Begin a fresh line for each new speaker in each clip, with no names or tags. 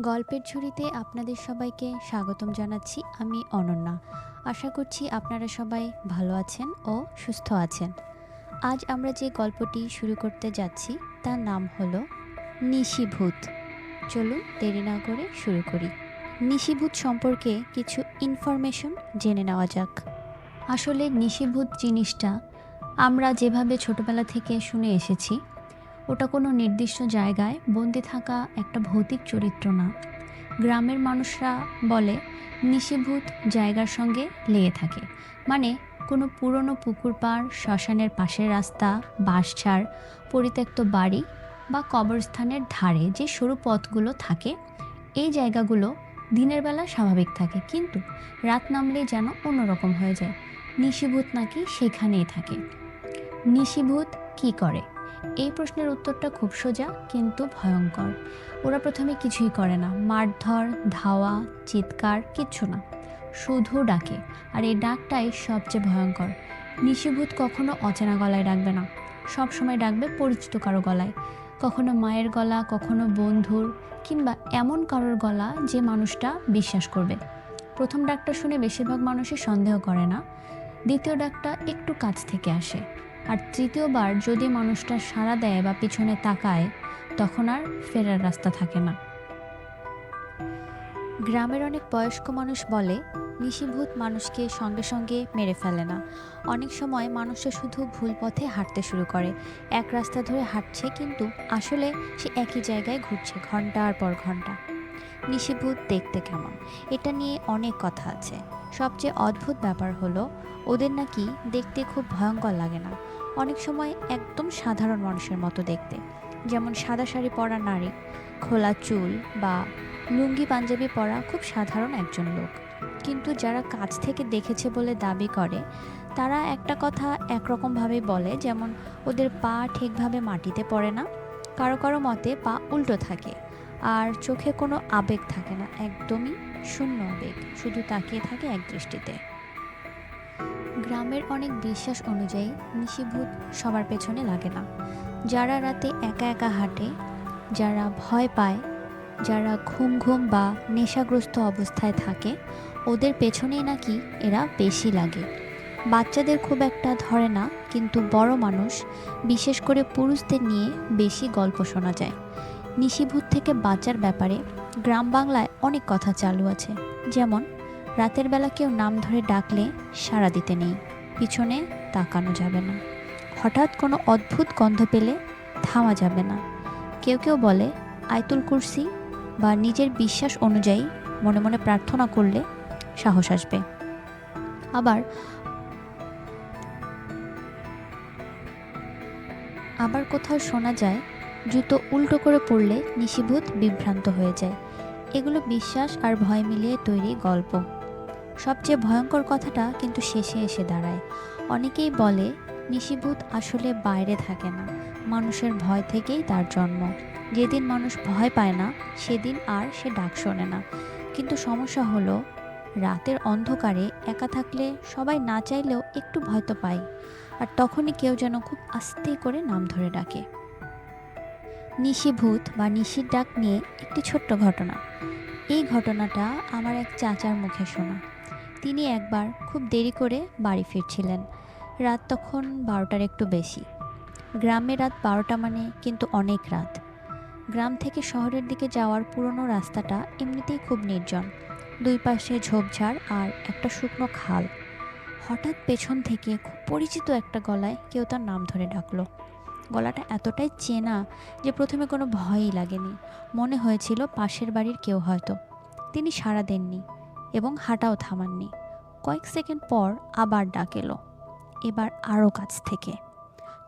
গল্পের ঝুড়িতে আপনাদের সবাইকে স্বাগতম জানাচ্ছি। আমি অনন্যা। আশা করছি আপনারা সবাই ভালো আছেন ও সুস্থ আছেন। আজ আমরা যে গল্পটি শুরু করতে যাচ্ছি তার নাম হলো নিশিভূত। চলুন দেরি না করে শুরু করি। নিশিভূত সম্পর্কে কিছু ইনফরমেশন জেনে নেওয়া যাক। আসলে নিশিভূত জিনিসটা আমরা যেভাবে ছোটবেলা থেকে শুনে এসেছি, ওটা কোনো নির্দিষ্ট জায়গায় বন্দি থাকা একটা ভৌতিক চরিত্র না। গ্রামের মানুষরা বলে নিশিভূত জায়গার সঙ্গে লেগে থাকে, মানে কোনো পুরনো পুকুর পাড়, শ্মশানের পাশের রাস্তা, বাঁশঝাড়, পরিত্যক্ত বাড়ি বা কবরস্থানের ধারে যে সরু পথগুলো থাকে, এই জায়গাগুলো দিনের বেলা স্বাভাবিক থাকে, কিন্তু রাত নামলেই যেন অন্যরকম হয়ে যায়। নিশিভূত নাকি সেখানেই থাকে। নিশিভূত কী করে? এই প্রশ্নের উত্তরটা খুব সোজা কিন্তু ভয়ঙ্কর। ওরা প্রথমে কিছুই করে না, মারধর, ধাওয়া, চিৎকার কিচ্ছু না, শুধু ডাকে। আর এই ডাকটাই সবচেয়ে ভয়ঙ্কর। নিশিভূত কখনো অচেনা গলায় ডাকবে না, সব সময় ডাকবে পরিচিত কারো গলায়। কখনো মায়ের গলা, কখনো বন্ধুর, কিংবা এমন কারোর গলা যে মানুষটা বিশ্বাস করবে। প্রথম ডাকটা শুনে বেশিরভাগ মানুষই সন্দেহ করে না, দ্বিতীয় ডাকটা একটু কাছ থেকে আসে, আর তৃতীয়বার যদি মানুষটা সাড়া দেয় বা পিছনে তাকায়, তখন আর ফেরার রাস্তা থাকে না। গ্রামের অনেক বয়স্ক মানুষ বলে নিশিভূত মানুষকে সঙ্গে সঙ্গে মেরে ফেলে না। অনেক সময় মানুষরা শুধু ভুল পথে হাঁটতে শুরু করে, এক রাস্তা ধরে হাঁটছে কিন্তু আসলে সে একই জায়গায় ঘুরছে ঘন্টার পর ঘন্টা। নিশিভূত দেখতে কেমন, এটা নিয়ে অনেক কথা আছে। সবচেয়ে অদ্ভুত ব্যাপার হলো ওদের নাকি দেখতে খুব ভয়ঙ্কর লাগে না। অনেক সময় একদম সাধারণ মানুষের মতো দেখতে, যেমন সাদা শাড়ি পরা নারী, খোলা চুল বা লুঙ্গি পাঞ্জাবি পরা খুব সাধারণ একজন লোক। কিন্তু যারা কাছ থেকে দেখেছে বলে দাবি করে, তারা একটা কথা একরকমভাবে বলে, যেমন ওদের পা ঠিকভাবে মাটিতে পড়ে না, কারো কারো মতে পা উল্টো থাকে, আর চোখে কোনো আবেগ থাকে না, একদমই শূন্য আবেগ, শুধু তাকিয়ে থাকে এক দৃষ্টিতে। গ্রামের অনেক বিশ্বাস অনুযায়ী নিশিভূত সবার পেছনে লাগে না। যারা রাতে একা একা হাঁটে, যারা ভয় পায়, যারা ঘুম ঘুম বা নেশাগ্রস্ত অবস্থায় থাকে, ওদের পেছনেই নাকি এরা বেশি লাগে। বাচ্চাদের খুব একটা ধরে না, কিন্তু বড় মানুষ, বিশেষ করে পুরুষদের নিয়ে বেশি গল্প শোনা যায়। নিশিভূত থেকে বাঁচার ব্যাপারে গ্রাম বাংলায় অনেক কথা চালু আছে, যেমন রাতের বেলা কেউ নাম ধরে ডাকলে সাড়া দিতে নেই, পিছনে তাকানো যাবে না, হঠাৎ কোনো অদ্ভুত গন্ধ পেলে থামা যাবে না। কেউ কেউ বলে আয়তুল কুরসি বা নিজের বিশ্বাস অনুযায়ী মনে মনে প্রার্থনা করলে সাহস আসবে। আবার আবার কোথাও শোনা যায় জুতো উল্টো করে পড়লে নিশিভূত বিভ্রান্ত হয়ে যায়। এগুলো বিশ্বাস আর ভয় মিলিয়ে তৈরি গল্প। সবচেয়ে ভয়ঙ্কর কথাটা কিন্তু শেষে এসে দাঁড়ায়। অনেকেই বলে নিশিভূত আসলে বাইরে থাকে না, মানুষের ভয় থেকেই তার জন্ম। যেদিন মানুষ ভয় পায় না, সেদিন আর সে ডাক শোনে না। কিন্তু সমস্যা হলো, রাতের অন্ধকারে একা থাকলে সবাই না চাইলেও একটু ভয় তো পায়, আর তখনই কেউ যেন খুব আস্তে করে নাম ধরে ডাকে। নিশিভূত বা নিশির ডাক নিয়ে একটি ছোট্ট ঘটনা। এই ঘটনাটা আমার এক চাচার মুখে শোনা। তিনি একবার খুব দেরি করে বাড়ি ফিরছিলেন। রাত তখন 12টার একটু বেশি। গ্রামে রাত 12টা মানে কিন্তু অনেক রাত। গ্রাম থেকে শহরের দিকে যাওয়ার পুরনো রাস্তাটা এমনিতেই খুব নির্জন, দুই পাশে ঝোপঝাড় আর একটা শুকনো খাল। হঠাৎ পেছন থেকে খুব পরিচিত একটা গলায় কেউ তার নাম ধরে ডাকলো। গলাটা এতটাই চেনা যে প্রথমে কোনো ভয়ই লাগেনি, মনে হয়েছিল পাশের বাড়ির কেউ হয়তো। তিনি সাড়া দেননি এবং হাঁটাও থামাননি। কয়েক সেকেন্ড পর আবার ডাক এলো, এবার আরও কাছ থেকে।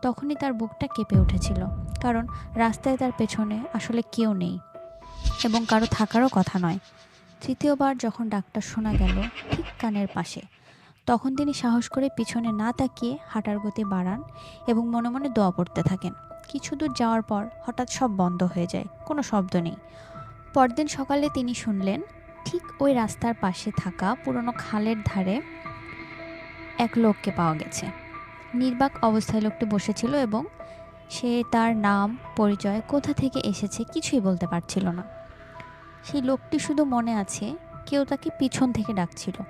তখনই তার বুকটা কেঁপে উঠেছিল, কারণ রাস্তায় তার পেছনে আসলে কেউ নেই এবং কারো থাকারও কথা নয়। তৃতীয়বার যখন ডাকটা শোনা গেল ঠিক কানের পাশে, তখন তিনি সাহস করে পিছনে না তাকিয়ে হাঁটার গতি বাড়ান এবং মনে মনে দোয়া পড়তে থাকেন। কিছু দূর যাওয়ার পর হঠাৎ সব বন্ধ হয়ে যায়, কোনো শব্দ নেই। পরদিন সকালে তিনি শুনলেন ঠিক ওই রাস্তার পাশে থাকা পুরনো খালের ধারে এক লোককে পাওয়া গেছে। নির্বাক অবস্থায় লোকটি বসেছিল এবং সে তার নাম, পরিচয়, কোথা থেকে এসেছে কিছুই বলতে পারছিল না। সেই লোকটি শুধু মনে আছে কেউ তাকে পিছন থেকে ডাকছিল।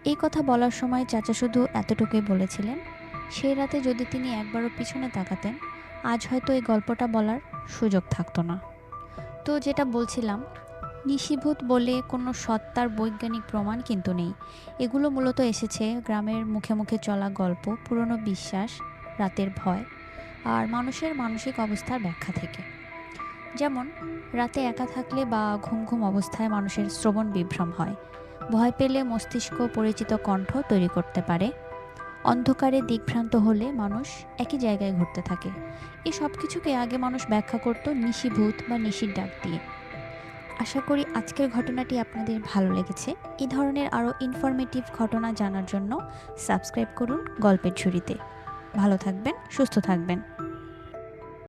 এই কথা বলার সময় চাচা শুধু এতটুকুই বলেছিলেন, সেই রাতে যদি তিনি একবারও পিছনে তাকাতেন, আজ হয়তো এই গল্পটা বলার সুযোগ থাকতো না। তো যেটা বলছিলাম, নিশিভূত বলে কোনো সত্তার বৈজ্ঞানিক প্রমাণ কিন্তু নেই। এগুলো মূলত এসেছে গ্রামের মুখে মুখে চলা গল্প, পুরনো বিশ্বাস, রাতের ভয় আর মানুষের মানসিক অবস্থার ব্যাখ্যা থেকে। যেমন, রাতে একা থাকলে বা ঘুম ঘুম অবস্থায় মানুষের শ্রবণ বিভ্রম হয়। ভয় পেলে মস্তিষ্ক পরিচিত কণ্ঠ তৈরি করতে পারে। অন্ধকারে দিকভ্রান্ত হলে মানুষ একই জায়গায় ঘুরতে থাকে। এই সব কিছুকে আগে মানুষ ব্যাখ্যা করত নিশিভূত বা নিশির ডাক দিয়ে। আশা করি আজকের ঘটনাটি আপনাদের ভালো লেগেছে। এই ধরনের আরও ইনফরমেটিভ ঘটনা জানার জন্য সাবস্ক্রাইব করুন গল্পের ঝুড়িতে। ভালো থাকবেন, সুস্থ থাকবেন।